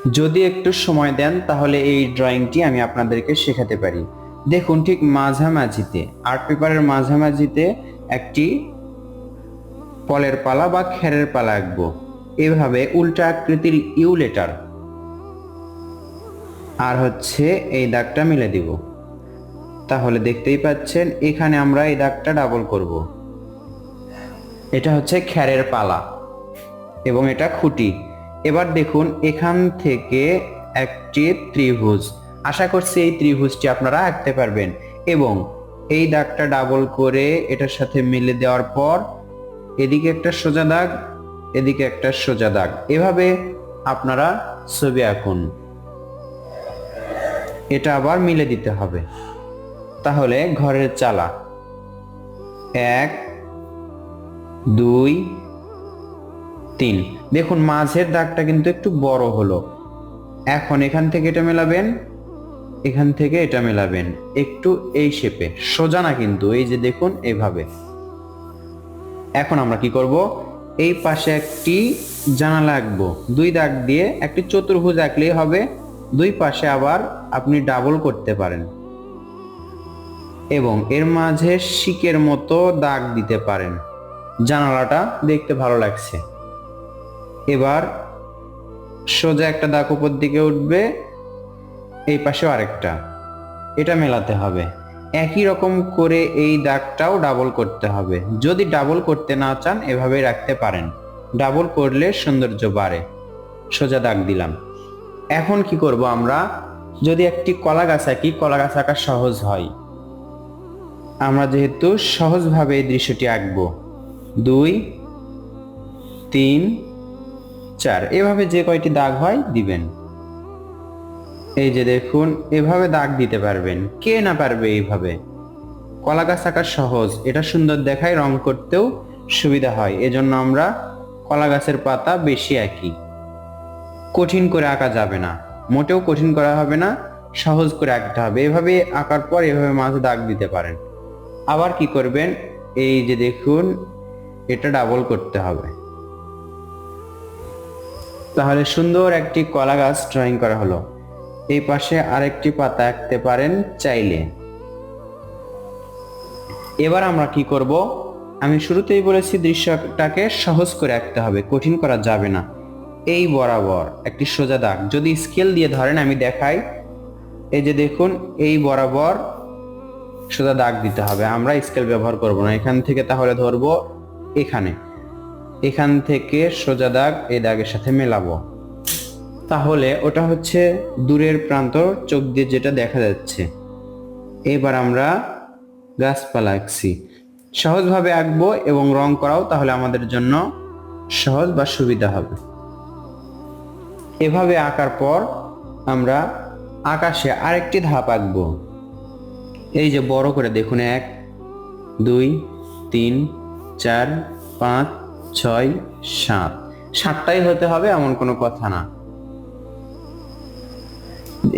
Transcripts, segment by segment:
যদি একটু সময় দেন তাহলে এই ড্রয়িংটি আমি আপনাদেরকে শেখাতে পারি। দেখুন, ঠিক মাঝামাঝিতে, আর্ট পেপারের মাঝামাঝিতে একটি ফলের পালা বা খেরের পালা আঁকবো। এভাবে উল্টা আকৃতির ইউ লেটার আর হচ্ছে এই দাগটা মিলে দিব। তাহলে দেখতেই পাচ্ছেন এখানে আমরা এই দাগটা ডাবল করব। এটা হচ্ছে খেরের পালা এবং এটা খুঁটি। এবার দেখুন এখান থেকে একটি ত্রিভুজ, আশা করছি এই ত্রিভুজটি আপনারা আঁকতে পারবেন। এবং এই দাগটা ডাবল করে এটার সাথে মিলে দেওয়ার পর এদিকে একটা সোজা দাগ, এদিকে একটা সোজা দাগ, এভাবে আপনারা ছবি আঁকুন। এটা আবার মিলে দিতে হবে। তাহলে ঘরের চালা 1 2 3। দেখুন মাঝের দাগটা কিন্তু একটু বড় হলো। এখন এখান থেকে এটা মেলাবেন, এখান থেকে এটা মেলাবেন, একটু এই শেপে, সোজা না কিন্তু, এই যে দেখুন এইভাবে। এখন আমরা কি করব, এই পাশে একটি জানালা আঁকবো। 2 দাগ দিয়ে একটি চতুর্ভুজ আঁকলেই হবে। দুই পাশে আবার আপনি ডাবল করতে পারেন এবং এর মাঝে শিকের মতো দাগ দিতে পারেন। জানালাটা দেখতে ভালো লাগছে। এবার সোজা একটা দাগ উপর দিকে উঠবে, এই পাশেও আরেকটা, এটা মেলাতে হবে। একই রকম করে এই দাগটাও ডাবল করতে হবে। যদি ডাবল করতে না চান এভাবেই রাখতে পারেন, ডাবল করলে সৌন্দর্য বাড়ে। সোজা দাগ দিলাম। এখন কি করব আমরা, যদি একটি কলা গাছ আঁকি, কলা গাছ আঁকা সহজ হয়। আমরা যেহেতু সহজভাবে এই দৃশ্যটি আঁকবো, 2 3 4, এভাবে যে কয়টি দাগ হয় দিবেন। এই যে দেখুন এভাবে দাগ দিতে পারবেন, কে না পারবে এইভাবে। কলা গাছ আঁকা সহজ, এটা সুন্দর দেখায়, রং করতেও সুবিধা হয়, এজন্য আমরা কলা গাছের পাতা বেশি আঁকি। কঠিন করে আঁকা যাবে না, মোটেও কঠিন করা হবে না, সহজ করে আঁকতে হবে। এভাবে আঁকার পর এভাবে মাঝে দাগ দিতে পারেন। আবার কি করবেন, এই যে দেখুন এটা ডাবল করতে হবে। তাহলে সুন্দর একটি কলা গাছ ড্রয়িং করা হলো। এই পাশে আরেকটি পাতা আঁকতে পারেন চাইলে। এবার আমরা কি করব, আমি শুরুতেই বলেছি দৃশ্যটাকে সহজ করে আঁকতে হবে, কঠিন করা যাবে না। এই বরাবর একটি সোজা দাগ, যদি স্কেল দিয়ে ধরেন আমি দেখাই, এই যে দেখুন এই বরাবর সোজা দাগ দিতে হবে। আমরা স্কেল ব্যবহার করব না, এখান থেকে তাহলে ধরবো এখানে, এখান থেকে সোজা দাগ এই দাগের সাথে মেলাবো। তাহলে ওটা হচ্ছে দূরের প্রান্ত, চোখ দিয়ে যেটা দেখা যাচ্ছে। এবার আমরা গাছপালা আঁকছি, সহজভাবে আঁকবো এবং রং করাও তাহলে আমাদের জন্য সহজ বা সুবিধা হবে। এভাবে আঁকার পর আমরা আকাশে আরেকটি ধাপ আঁকবো। এই যে বড় করে দেখুন, 1 2 3 4 5 6 7, 7টাই হতে হবে এমন কোনো কথা না।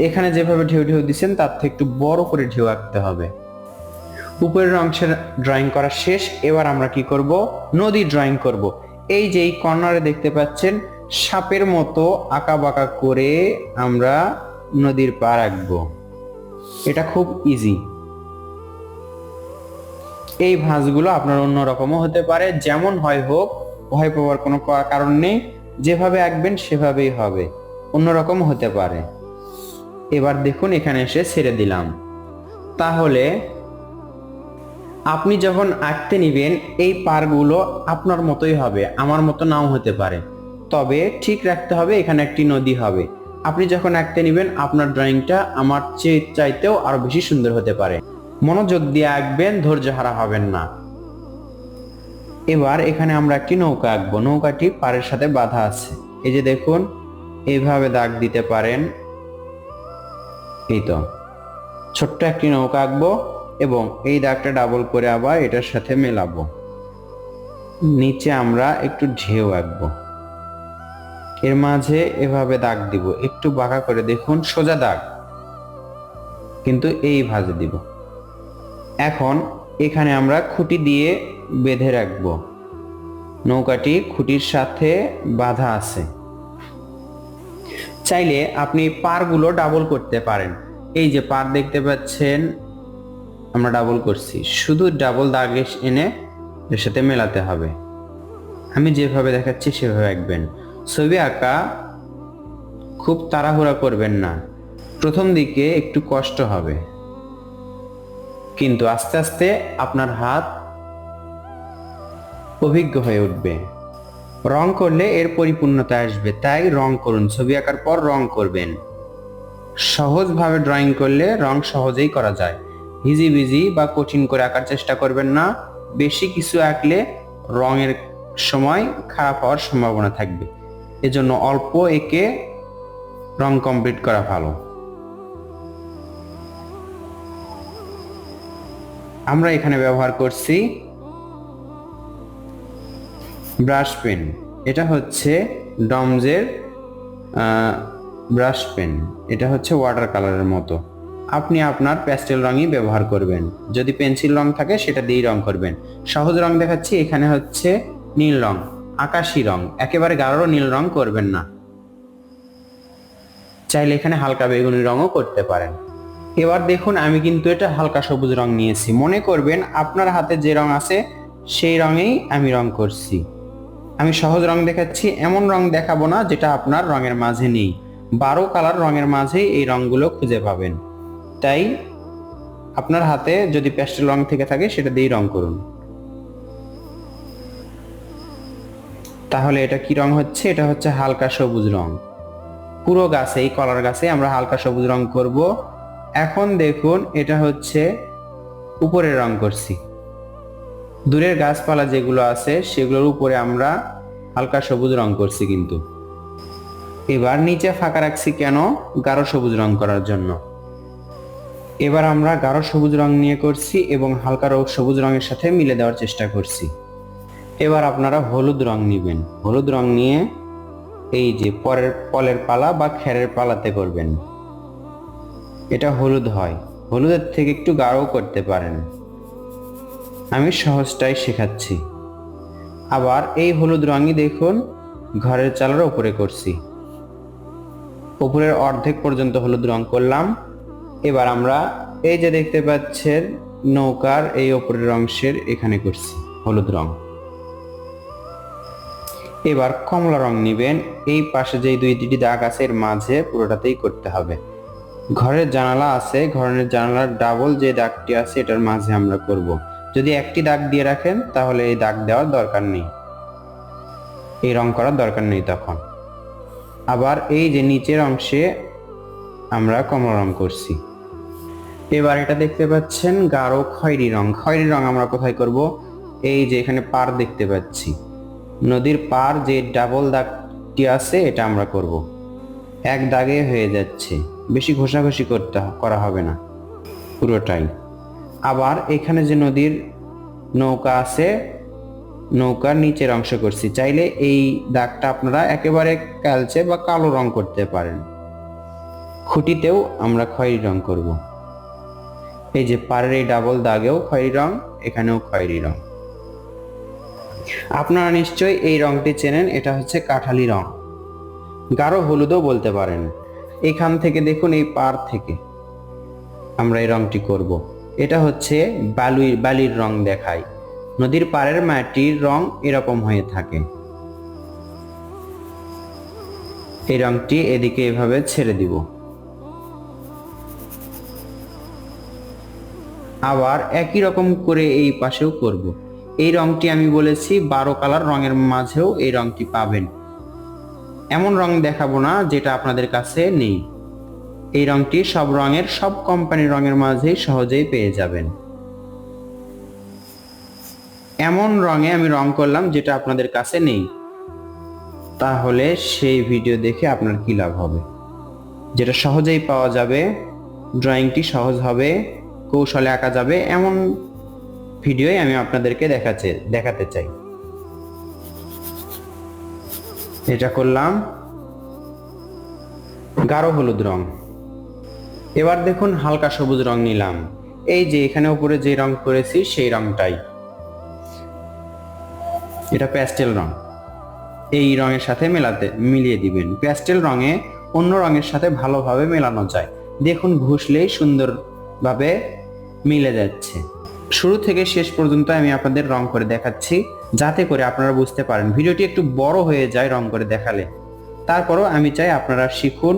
এখানে যেভাবে ঢেউ ঢেউ দিচ্ছেন তার থেকে একটু বড় করে ঢেউ আঁকতে হবে। উপরের অংশের ড্রয়িং করা শেষ। এবার আমরা কি করব, নদী ড্রয়িং করব। এই যে এই কর্নারে দেখতে পাচ্ছেন সাপের মতো আঁকা বাঁকা করে আমরা নদীর পাড় আঁকবো। এটা খুব ইজি। এই ভাঁজগুলো আপনার অন্যরকমও হতে পারে, যেমন হয় হোক, ভয় পাওয়ার কোনো কারণ নেই। যেভাবে আঁকবেন সেভাবেই হবে, অন্যরকম হতে পারে। এবার দেখুন এখানে এসে ছেড়ে দিলাম। তাহলে আপনি যখন আঁকতে নিবেন এই পারগুলো আপনার মতোই হবে, আমার মতো নাও হতে পারে, তবে ঠিক রাখতে হবে এখানে একটি নদী হবে। আপনি যখন আঁকতে নিবেন আপনার ড্রয়িংটা আমার চাইতেও আরো বেশি সুন্দর হতে পারে। মনোযোগ দিয়ে আঁকবেন, ধৈর্য হারা হবেন না। এবার এখানে আমরা একটি নৌকা আঁকবো, নৌকাটি পাড়ের সাথে বাঁধা আছে। এই যে দেখুন এইভাবে দাগ দিতে পারেন। এই তো ছোট্ট একটি নৌকা আঁকবো এবং এই দাগটা ডাবল করে আবার এটার সাথে মেলাবো। নিচে আমরা একটু ঢেউ আঁকবো, এর মাঝে এভাবে দাগ দিব, একটু বাঁকা করে দেখুন, সোজা দাগ কিন্তু এই ভাঁজে দিব। এখন এখানে আমরা খুঁটি দিয়ে বেঁধে রাখবো, নৌকাটি খুঁটির সাথে বাঁধা আছে। চাইলে আপনি পারগুলো ডাবল করতে পারেন। এই যে পার দেখতে পাচ্ছেন আমরা ডাবল করছি, শুধু ডাবল দাগ এনে এর সাথে মেলাতে হবে। আমি যেভাবে দেখাচ্ছি সেভাবে আঁকবেন। ছবি আঁকা খুব তাড়াহুড়া করবেন না, প্রথম দিকে একটু কষ্ট হবে, কিন্তু আস্তে আস্তে আপনার হাত অভিজ্ঞ হয়ে উঠবে। রং করলে এর পরিপূর্ণতা আসবে, তাই রং করুন। ছবি আঁকার পর রং করবেন। সহজভাবে ড্রয়িং করলে রং সহজেই করা যায়। হিজিবিজি বা কঠিন করে আঁকার চেষ্টা করবেন না। বেশি কিছু আঁকলে রঙের সময় খারাপ হওয়ার সম্ভাবনা থাকবে, এজন্য অল্প এঁকে রং কমপ্লিট করা ভালো। আমরা এখানে ব্যবহার করছি ব্রাশ পেন। এটা হচ্ছে ডমসের ব্রাশ পেন। এটা হচ্ছে ওয়াটার কালারের মতো। আপনি আপনার প্যাস্টেল রঙই ব্যবহার করবেন। যদি পেন্সিল রং থাকে সেটা দিয়েই রং করবেন। সহজ রং দেখাচ্ছি। এখানে হচ্ছে নীল রং, আকাশি রং, একেবারে গাঢ় নীল রং করবেন না। চাইলে এখানে হালকা বেগুনি রঙও করতে পারেন। এবার দেখুন আমি কিন্তু এটা হালকা সবুজ রং নিয়েছি। মনে করবেন আপনার হাতে যে রং আছে সেই রঙেই আমি রং করছি। আমি সহজ রং দেখাচ্ছি, এমন রং দেখাবো না যেটা আপনার রঙের মাঝে নেই। 12 কালার রঙের মাঝেই এই রংগুলো খুঁজে পাবেন। তাই আপনার হাতে যদি প্যাস্টেল রং থেকে থাকে সেটা দিয়েই রং করুন। তাহলে এটা কি রং হচ্ছে? এটা হচ্ছে হালকা সবুজ রং। পুরো গাছে, এই কলার গাছে আমরা হালকা সবুজ রং করব। এখন দেখুন এটা হচ্ছে উপরের রং করছি। দূরের গাছপালা যেগুলো আছে সেগুলোর উপরে আমরা হালকা সবুজ রং করছি। কিন্তু এবার নিচে ফাঁকা রাখছি কেন? গাঢ় সবুজ রং করার জন্য। এবার আমরা গাঢ় সবুজ রং নিয়ে করছি এবং হালকা সবুজ রঙের সাথে মিলে দেওয়ার চেষ্টা করছি। এবার আপনারা হলুদ রং নেবেন। হলুদ রং নিয়ে এই যে পলের পালা বা খেরের পালাতে করবেন। এটা হলুদ হয়, হলুদের থেকে একটু গাঢ়ও করতে পারেন। আমি সহজটাই শেখাচ্ছি। আবার এই হলুদ রঙই দেখুন ঘরের চালের উপরে করছি। উপরের অর্ধেক পর্যন্ত হলুদ রং করলাম। এবার আমরা এই যে দেখতে পাচ্ছেন নৌকার এই উপরের অংশের এখানে করছি হলুদ রং। এবার কমলা রং নেবেন। এই পাশে যে দুইটি দাগ আছে এর মাঝে পুরোটাতেই করতে হবে। ঘরের জানালা আছে, ঘরের জানালার ডাবল যে দাগটি আছে এটার মাঝে আমরা করব। যদি একটি দাগ দিয়ে রাখেন তাহলে এই দাগ দেওয়ার দরকার নেই, এই রং করার দরকার নেই তখন। আবার এই যে নিচের অংশে আমরা কমলা রং করছি। এবার এটা দেখতে পাচ্ছেন গাঢ় খয়েরি রং। খয়েরি রং আমরা কোথায় করব? এই যে এখানে পার দেখতে পাচ্ছি, নদীর পার যে ডাবল দাগটি আছে এটা আমরা করব। এক দাগে হয়ে যাচ্ছে, বেশি ঘষাঘষি করা হবে না, পুরোটাই। আবার এখানে যে নদীর নৌকা আছে, নৌকার নিচের অংশ করছি। চাইলে এই দাগটা আপনারা একেবারে কালচে বা কালো রং করতে পারেন। খুঁটিতেও আমরা খয়েরি রং করব। এই যে পাড়ের এই ডাবল দাগেও খয়েরি রং, এখানেও খয়েরি রং। আপনারা নিশ্চয়ই এই রংটি চেনেন, এটা হচ্ছে কাঠালি রং, গাঢ় হলুদও বলতে পারেন। এখান থেকে দেখুন এই পাড় থেকে আমরা এই রংটি করব। এটা হচ্ছে বালির রং দেখায়। নদীর পাড়ের মাটির রং এরকম হয়ে থাকে। এই রংটি এদিকে এভাবে ছেড়ে দিব। আবার একই রকম করে এই পাশেও করব। এই রংটি আমি বলেছি 12 কালার রঙের মাঝেও এই রংটি পাবেন। এমন রং দেখাবো না যেটা আপনাদের কাছে নেই। এই রংটি সব রঙের, সব কোম্পানির রঙের মাঝেই সহজেই পেয়ে যাবেন। এমন রঙে আমি রং করলাম যেটা আপনাদের কাছে নেই, তাহলে সেই ভিডিও দেখে আপনার কি লাভ হবে? যেটা সহজেই পাওয়া যাবে, ড্রয়িংটি সহজ হবে, কৌশলে আঁকা যাবে, এমন ভিডিওই আমি আপনাদেরকে দেখাতে চাই। এটা করলাম গাঢ় হলুদ রং। এবার দেখুন হালকা সবুজ রং নিলাম। এই যে এখানে উপরে যে রং করেছি সেই রংটাই, এটা প্যাস্টেল রং। এই রঙের সাথে মিলিয়ে দিবেন। প্যাস্টেল রঙে অন্য রঙের সাথে ভালোভাবে মেলানো যায়। দেখুন ঘষলেই সুন্দরভাবে মিলে যাচ্ছে। শুরু থেকে শেষ পর্যন্ত আমি আপনাদের রং করে দেখাচ্ছি, যাতে করে আপনারা বুঝতে পারেন। ভিডিওটি একটু বড় হয়ে যায় রং করে দেখালে, তারপরও আমি চাই আপনারা শিখুন,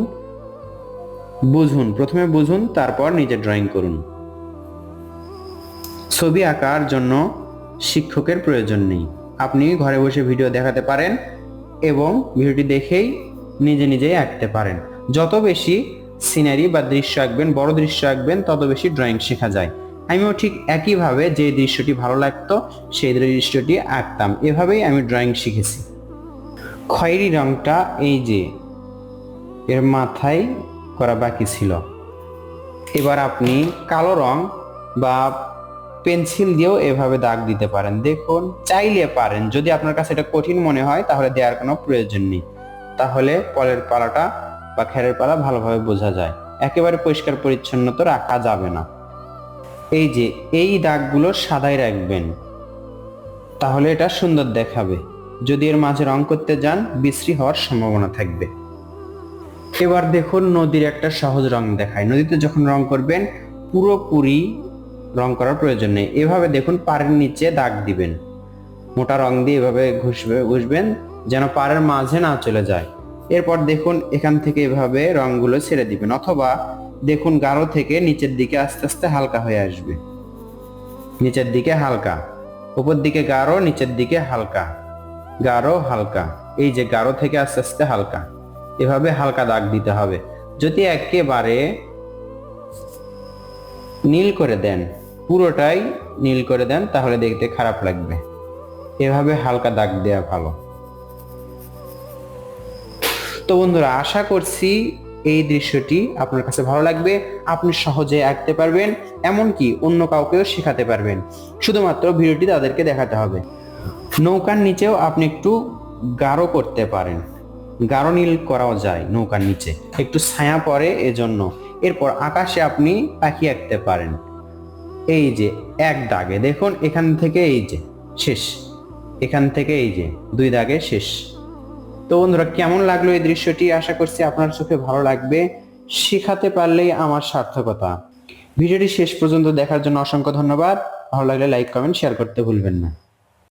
বুঝুন, প্রথমে বুঝুন, তারপর নিজে ড্রয়িং করুন। ছবি আঁকার জন্য শিক্ষকের প্রয়োজন নেই। আপনি ঘরে বসে ভিডিও দেখাতে পারেন এবং ভিডিওটি দেখেই নিজে নিজেই আঁকতে পারেন। যত বেশি সিনারি বা দৃশ্য আঁকবেন, বড় দৃশ্য আঁকবেন, তত বেশি ড্রয়িং শেখা যায়। আমিও ঠিক একইভাবে যে দৃশ্যটি ভালো লাগতো সেই দৃশ্যটি আঁকতাম। এভাবেই আমি ড্রয়িং শিখেছি। খয়েরি রংটা এই যে এর মাথায় করা বাকি ছিল। এবার আপনি কালো রং বা পেন্সিল দিয়েও এভাবে দাগ দিতে পারেন। দেখুন, চাইলে পারেন, যদি আপনার কাছে এটা কঠিন মনে হয় তাহলে দেওয়ার কোনো প্রয়োজন নেই। তাহলে পলের পালাটা বা খেরের পালা ভালোভাবে বোঝা যায়। একেবারে পরিষ্কার পরিচ্ছন্ন তো রাখা যাবে না। এই যে এই দাগগুলো সাদাই রাখবেন, তাহলে এটা সুন্দর দেখাবে। যদি এর মাঝে রং করতে যান, বিশ্রী হওয়ার সম্ভাবনা থাকবে। এবার দেখুন নদীর একটা সহজ রং দেখায়। নদীতে যখন রং করবেন, পুরোপুরি রং করার প্রয়োজন নেই। এভাবে দেখুন পাড়ের নিচে দাগ দিবেন, মোটা রং দিয়ে এভাবে ঘষবেন যেন পাড়ের মাঝে না চলে যায়। এরপর দেখুন এখান থেকে এভাবে রংগুলো ছেড়ে দিবেন, অথবা দেখুন গাঢ় থেকে নিচের দিকে আস্তে আস্তে হালকা হয়ে আসবে। নিচের দিকে হালকা, উপর দিকে গাঢ়, নিচের দিকে হালকা, গাঢ় হালকা। এই যে গাঢ় থেকে আস্তে আস্তে হালকা, এভাবে হালকা দাগ দিতে হবে। যদি একেবারে নীল করে দেন, পুরোটাই নীল করে দেন, তাহলে দেখতে খারাপ লাগবে। এভাবে হালকা দাগ দেওয়া ভালো। তো বন্ধুরা, আশা করছি এই দৃশ্যটি আপনার কাছে ভালো লাগবে। আপনি সহজে আঁকতে পারবেন, এমনকি অন্য কাউকেও শেখাতে পারবেন। শুধুমাত্র ভিডিওটি তাদেরকে দেখাতে হবে। নৌকার নিচেও আপনি একটু গাঢ় করতে পারেন, গাঢ় নীল করাও যায়। নৌকার নিচে একটু ছায়া পড়ে এজন্য। এরপর আকাশে আপনি পাখি আঁকতে পারেন। এই যে এক দাগে দেখুন, এখান থেকে এই যে শেষ, এখান থেকে এই যে 2 দাগে শেষ। তো বন্ধুরা, কেমন লাগলো এই দৃশ্যটি? আশা করছি আপনার চোখে ভালো লাগবে। শেখাতে পারলেই আমার সার্থকতা। ভিডিওটি শেষ পর্যন্ত দেখার জন্য অসংখ্য ধন্যবাদ। ভালো লাগলে লাইক, কমেন্ট, শেয়ার করতে ভুলবেন না।